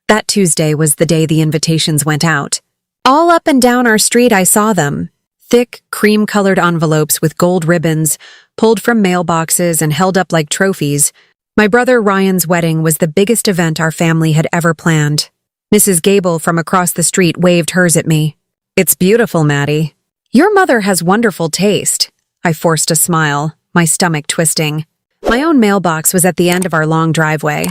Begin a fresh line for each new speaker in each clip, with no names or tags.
That Tuesday was the day the invitations went out. All up and down our street I saw them. Thick, cream-colored envelopes with gold ribbons, pulled from mailboxes and held up like trophies. My brother Ryan's wedding was the biggest event our family had ever planned. Mrs. Gable from across the street waved hers at me. "It's beautiful, Maddie. Your mother has wonderful taste." I forced a smile, my stomach twisting. My own mailbox was at the end of our long driveway.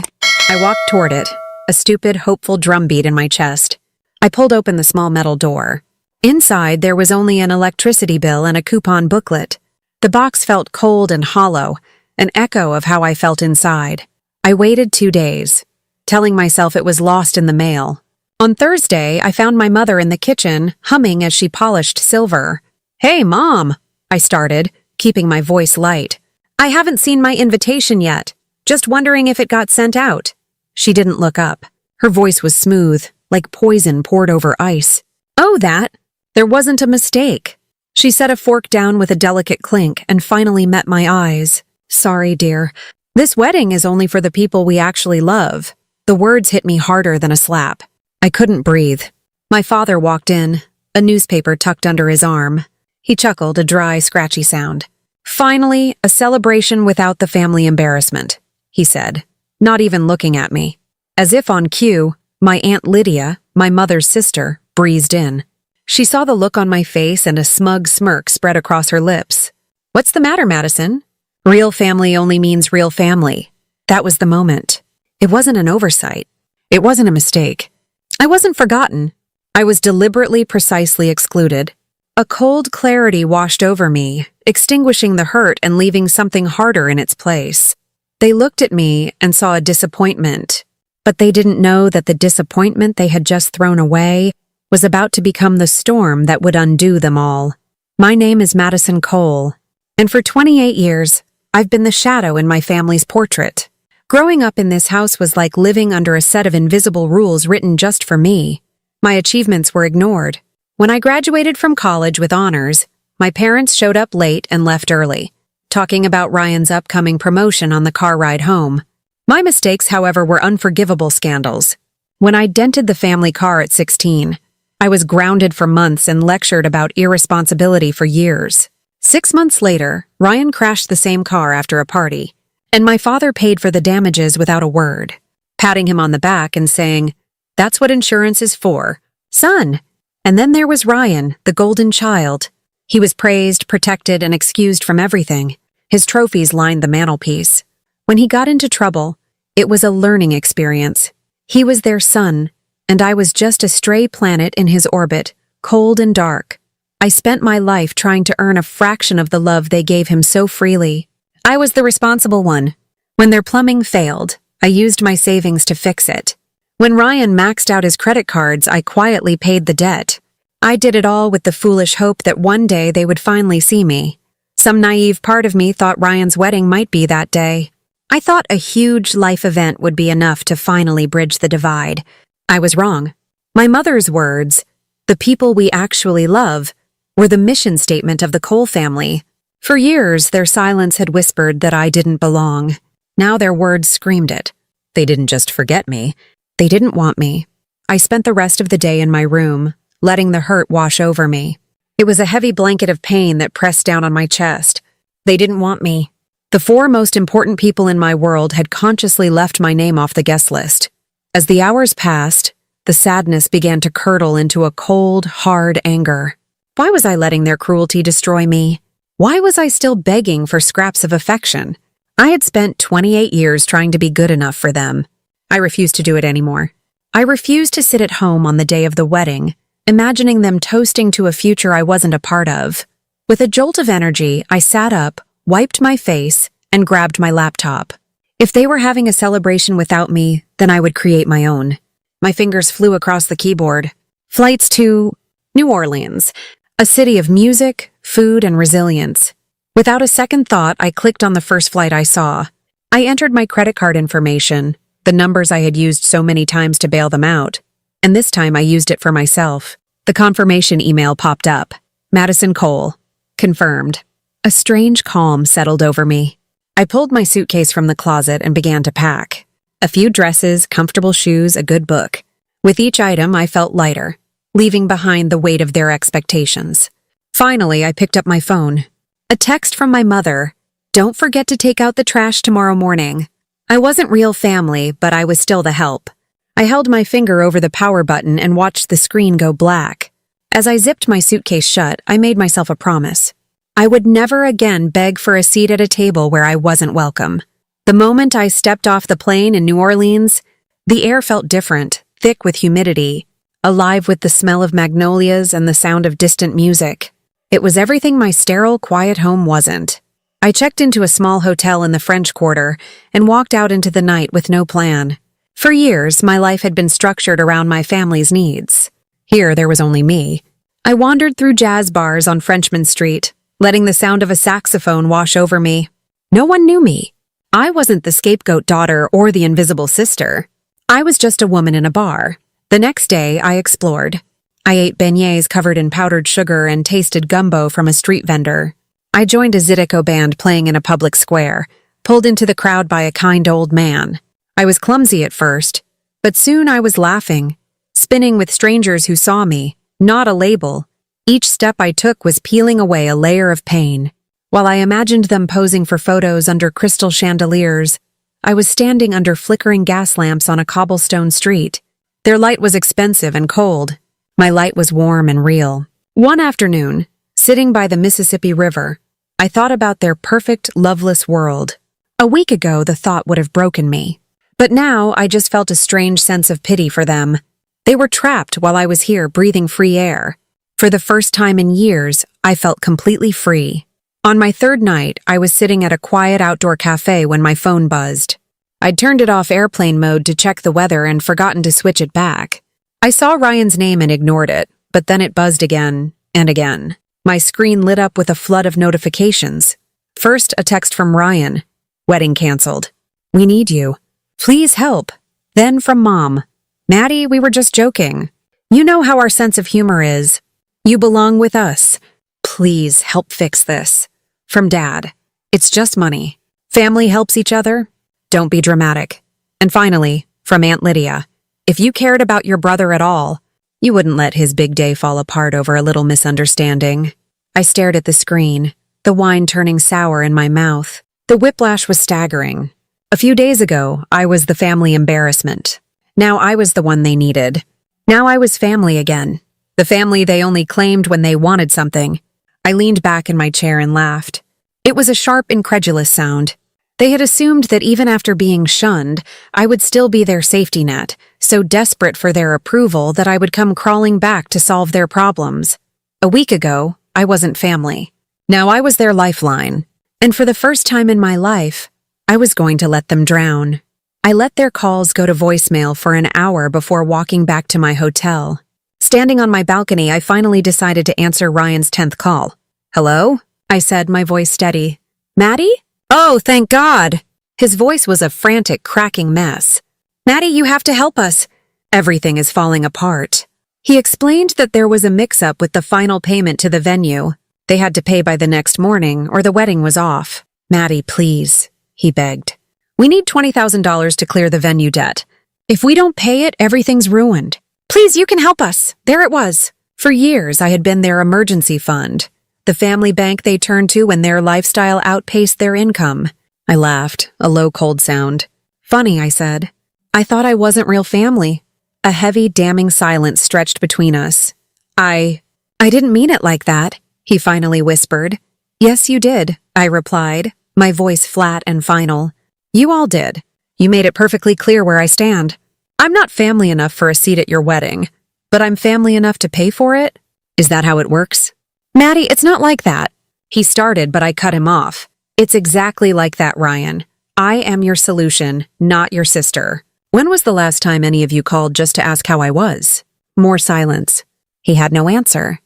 I walked toward it, a stupid, hopeful drumbeat in my chest. I pulled open the small metal door. Inside, there was only an electricity bill and a coupon booklet. The box felt cold and hollow, an echo of how I felt inside. I waited 2 days, telling myself it was lost in the mail. On Thursday, I found my mother in the kitchen, humming as she polished silver. "Hey, Mom," I started, keeping my voice light. "I haven't seen my invitation yet. Just wondering if it got sent out." She didn't look up. Her voice was smooth, like poison poured over ice. "Oh, that? There wasn't a mistake." She set a fork down with a delicate clink and finally met my eyes. "Sorry, dear. This wedding is only for the people we actually love." The words hit me harder than a slap. I couldn't breathe. My father walked in, a newspaper tucked under his arm. He chuckled, a dry, scratchy sound. "Finally, a celebration without the family embarrassment," he said, not even looking at me. As if on cue, my Aunt Lydia, my mother's sister, breezed in. She saw the look on my face and a smug smirk spread across her lips. "What's the matter, Madison? Real family only means real family." That was the moment. It wasn't an oversight. It wasn't a mistake. I wasn't forgotten. I was deliberately, precisely excluded. A cold clarity washed over me, extinguishing the hurt and leaving something harder in its place. They looked at me and saw a disappointment, but they didn't know that the disappointment they had just thrown away was about to become the storm that would undo them all. My name is Madison Cole, and for 28 years, I've been the shadow in my family's portrait. Growing up in this house was like living under a set of invisible rules written just for me. My achievements were ignored. When I graduated from college with honors, my parents showed up late and left early, talking about Ryan's upcoming promotion on the car ride home. My mistakes, however, were unforgivable scandals. When I dented the family car at 16, I was grounded for months and lectured about irresponsibility for years. 6 months later, Ryan crashed the same car after a party, and my father paid for the damages without a word, patting him on the back and saying, "That's what insurance is for, son." And then there was Ryan, the golden child. He was praised, protected, and excused from everything. His trophies lined the mantelpiece. When he got into trouble, it was a learning experience. He was their son, and I was just a stray planet in his orbit, cold and dark. I spent my life trying to earn a fraction of the love they gave him so freely. I was the responsible one. When their plumbing failed, I used my savings to fix it. When Ryan maxed out his credit cards, I quietly paid the debt. I did it all with the foolish hope that one day they would finally see me. Some naive part of me thought Ryan's wedding might be that day. I thought a huge life event would be enough to finally bridge the divide. I was wrong. My mother's words, "the people we actually love," were the mission statement of the Cole family. For years, their silence had whispered that I didn't belong. Now their words screamed it. They didn't just forget me. They didn't want me. I spent the rest of the day in my room, letting the hurt wash over me. It was a heavy blanket of pain that pressed down on my chest. They didn't want me. The 4 most important people in my world had consciously left my name off the guest list. As the hours passed, the sadness began to curdle into a cold, hard anger. Why was I letting their cruelty destroy me? Why was I still begging for scraps of affection? I had spent 28 years trying to be good enough for them. I refused to do it anymore. I refused to sit at home on the day of the wedding, imagining them toasting to a future I wasn't a part of. With a jolt of energy, I sat up, wiped my face, and grabbed my laptop. If they were having a celebration without me, then I would create my own. My fingers flew across the keyboard. Flights to New Orleans, a city of music, food, and resilience. Without a second thought, I clicked on the first flight I saw. I entered my credit card information, the numbers I had used so many times to bail them out, and this time I used it for myself. The confirmation email popped up. Madison Cole. Confirmed. A strange calm settled over me. I pulled my suitcase from the closet and began to pack. A few dresses, comfortable shoes, a good book. With each item, I felt lighter, leaving behind the weight of their expectations. Finally, I picked up my phone. A text from my mother. "Don't forget to take out the trash tomorrow morning." I wasn't real family, but I was still the help. I held my finger over the power button and watched the screen go black. As I zipped my suitcase shut, I made myself a promise. I would never again beg for a seat at a table where I wasn't welcome. The moment I stepped off the plane in New Orleans, the air felt different, thick with humidity, alive with the smell of magnolias and the sound of distant music. It was everything my sterile, quiet home wasn't. I checked into a small hotel in the French Quarter and walked out into the night with no plan. For years, my life had been structured around my family's needs. Here, there was only me. I wandered through jazz bars on Frenchman Street, letting the sound of a saxophone wash over me. No one knew me. I wasn't the scapegoat daughter or the invisible sister. I was just a woman in a bar. The next day, I explored. I ate beignets covered in powdered sugar and tasted gumbo from a street vendor. I joined a Zydeco band playing in a public square, pulled into the crowd by a kind old man. I was clumsy at first, but soon I was laughing, spinning with strangers who saw me, not a label. Each step I took was peeling away a layer of pain. While I imagined them posing for photos under crystal chandeliers, I was standing under flickering gas lamps on a cobblestone street. Their light was expensive and cold. My light was warm and real. One afternoon, sitting by the Mississippi River, I thought about their perfect, loveless world. A week ago, the thought would have broken me. But now, I just felt a strange sense of pity for them. They were trapped while I was here breathing free air. For the first time in years, I felt completely free. On my third night, I was sitting at a quiet outdoor cafe when my phone buzzed. I'd turned it off airplane mode to check the weather and forgotten to switch it back. I saw Ryan's name and ignored it, but then it buzzed again and again. My screen lit up with a flood of notifications. First, a text from Ryan. "Wedding canceled. We need you. Please help." Then from Mom. "Maddie, we were just joking. You know how our sense of humor is. You belong with us. Please help fix this." From Dad. "It's just money. Family helps each other. Don't be dramatic." And finally, from Aunt Lydia. "If you cared about your brother at all, you wouldn't let his big day fall apart over a little misunderstanding." I stared at the screen, the wine turning sour in my mouth. The whiplash was staggering. A few days ago, I was the family embarrassment. Now I was the one they needed. Now I was family again. The family they only claimed when they wanted something. I leaned back in my chair and laughed. It was a sharp, incredulous sound. They had assumed that even after being shunned, I would still be their safety net, so desperate for their approval that I would come crawling back to solve their problems. A week ago, I wasn't family. Now I was their lifeline. And for the first time in my life, I was going to let them drown. I let their calls go to voicemail for an hour before walking back to my hotel. Standing on my balcony, I finally decided to answer Ryan's 10th call. "Hello?" I said, my voice steady. "Maddie? Oh, thank God!" His voice was a frantic, cracking mess. "Maddie, you have to help us. Everything is falling apart." He explained that there was a mix-up with the final payment to the venue. They had to pay by the next morning, or the wedding was off. "Maddie, please," he begged. "We need $20,000 to clear the venue debt. If we don't pay it, everything's ruined. Please, you can help us." There it was. For years, I had been their emergency fund, the family bank they turned to when their lifestyle outpaced their income. I laughed, a low, cold sound. "Funny," I said. "I thought I wasn't real family." A heavy, damning silence stretched between us. I didn't mean it like that," he finally whispered. "Yes, you did," I replied, my voice flat and final. "You all did. You made it perfectly clear where I stand. I'm not family enough for a seat at your wedding, but I'm family enough to pay for it? Is that how it works?" "Maddie, it's not like that." He started, but I cut him off. "It's exactly like that, Ryan. I am your solution, not your sister. When was the last time any of you called just to ask how I was?" More silence. He had no answer.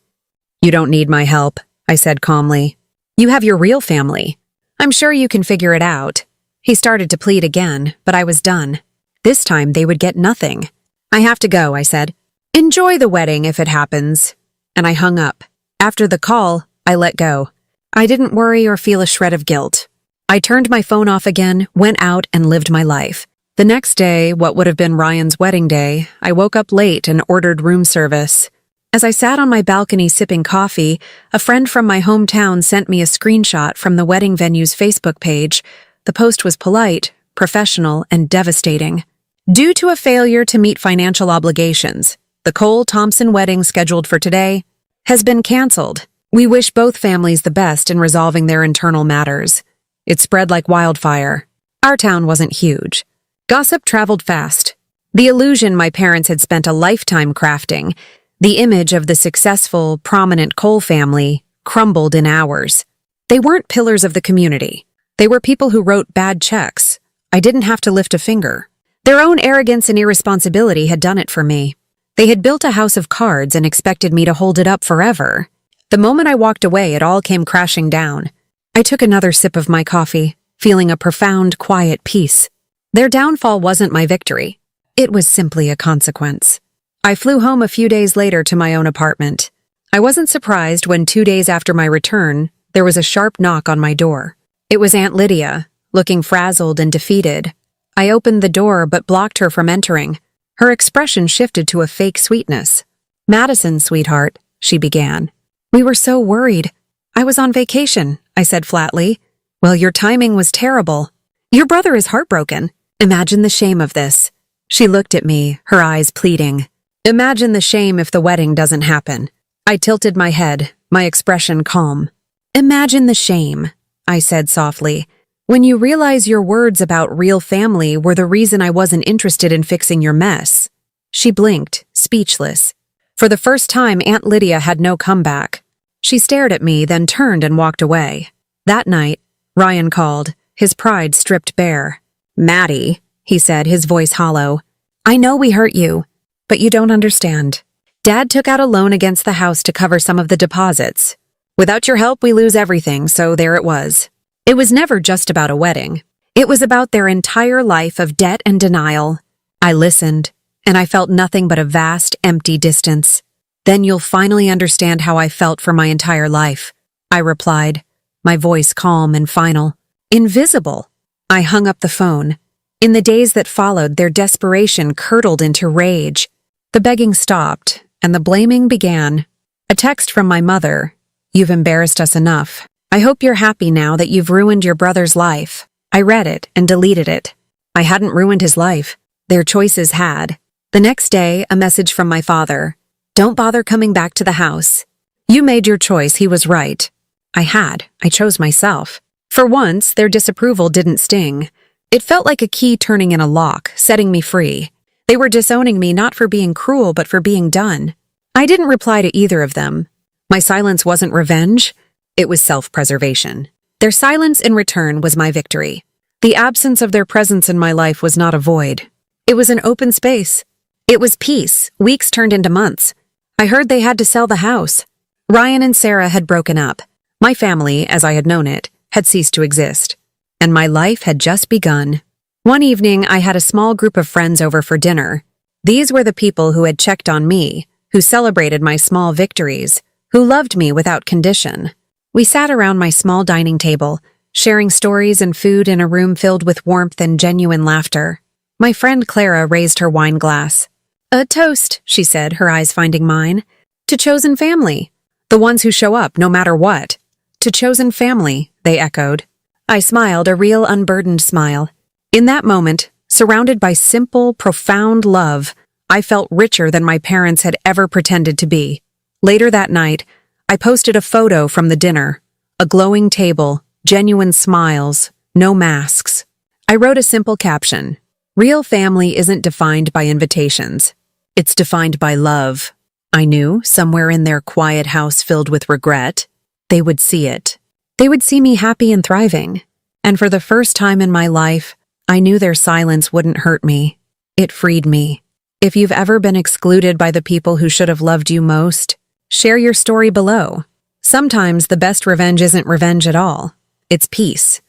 "You don't need my help," I said calmly. "You have your real family. I'm sure you can figure it out." He started to plead again, but I was done. This time they would get nothing. "I have to go," I said. "Enjoy the wedding if it happens." And I hung up. After the call, I let go. I didn't worry or feel a shred of guilt. I turned my phone off again, went out, and lived my life. The next day, what would have been Ryan's wedding day, I woke up late and ordered room service. As I sat on my balcony sipping coffee, a friend from my hometown sent me a screenshot from the wedding venue's Facebook page. The post was polite, professional, and devastating. Due to a failure to meet financial obligations, the Cole-Thompson wedding scheduled for today has been canceled. We wish both families the best in resolving their internal matters. It spread like wildfire. Our town wasn't huge. Gossip traveled fast. The illusion my parents had spent a lifetime crafting, the image of the successful, prominent Cole family, crumbled in hours. They weren't pillars of the community. They were people who wrote bad checks. I didn't have to lift a finger. Their own arrogance and irresponsibility had done it for me. They had built a house of cards and expected me to hold it up forever. The moment I walked away, it all came crashing down. I took another sip of my coffee, feeling a profound, quiet peace. Their downfall wasn't my victory. It was simply a consequence. I flew home a few days later to my own apartment. I wasn't surprised when 2 days after my return, there was a sharp knock on my door. It was Aunt Lydia, looking frazzled and defeated. I opened the door but blocked her from entering. Her expression shifted to a fake sweetness. "Madison, sweetheart," she began. "We were so worried. I was on vacation," I said flatly. "Well, your timing was terrible. Your brother is heartbroken. Imagine the shame of this." She looked at me, her eyes pleading. "Imagine the shame if the wedding doesn't happen." I tilted my head, my expression calm. "Imagine the shame," I said softly, "when you realize your words about real family were the reason I wasn't interested in fixing your mess." She blinked, speechless. For the first time, Aunt Lydia had no comeback. She stared at me, then turned and walked away. That night, Ryan called, his pride stripped bare. "Maddie," he said, his voice hollow, "I know we hurt you, but you don't understand. Dad took out a loan against the house to cover some of the deposits. Without your help, we lose everything, so there it was. It was never just about a wedding. It was about their entire life of debt and denial." I listened, and I felt nothing but a vast, empty distance. "Then you'll finally understand how I felt for my entire life," I replied, my voice calm and final. "Invisible." I hung up the phone. In the days that followed, their desperation curdled into rage. The begging stopped, and the blaming began. A text from my mother. "You've embarrassed us enough. I hope you're happy now that you've ruined your brother's life." I read it and deleted it. I hadn't ruined his life. Their choices had. The next day, a message from my father. "Don't bother coming back to the house. You made your choice, he was right." I chose myself. For once, their disapproval didn't sting. It felt like a key turning in a lock, setting me free. They were disowning me not for being cruel, but for being done. I didn't reply to either of them. My silence wasn't revenge. It was self-preservation. Their silence in return was my victory. The absence of their presence in my life was not a void. It was an open space. It was peace. Weeks turned into months. I heard they had to sell the house. Ryan and Sarah had broken up. My family, as I had known it, had ceased to exist. And my life had just begun. One evening, I had a small group of friends over for dinner. These were the people who had checked on me, who celebrated my small victories, who loved me without condition. We sat around my small dining table, sharing stories and food in a room filled with warmth and genuine laughter. My friend Clara raised her wine glass. "A toast," she said, her eyes finding mine. "To chosen family. The ones who show up no matter what." "To chosen family," they echoed. I smiled, a real unburdened smile. In that moment, surrounded by simple, profound love, I felt richer than my parents had ever pretended to be. Later that night, I posted a photo from the dinner. A glowing table, genuine smiles, no masks. I wrote a simple caption. "Real family isn't defined by invitations. It's defined by love." I knew, somewhere in their quiet house filled with regret, they would see it. They would see me happy and thriving. And for the first time in my life, I knew their silence wouldn't hurt me. It freed me. If you've ever been excluded by the people who should have loved you most, share your story below. Sometimes the best revenge isn't revenge at all. It's peace.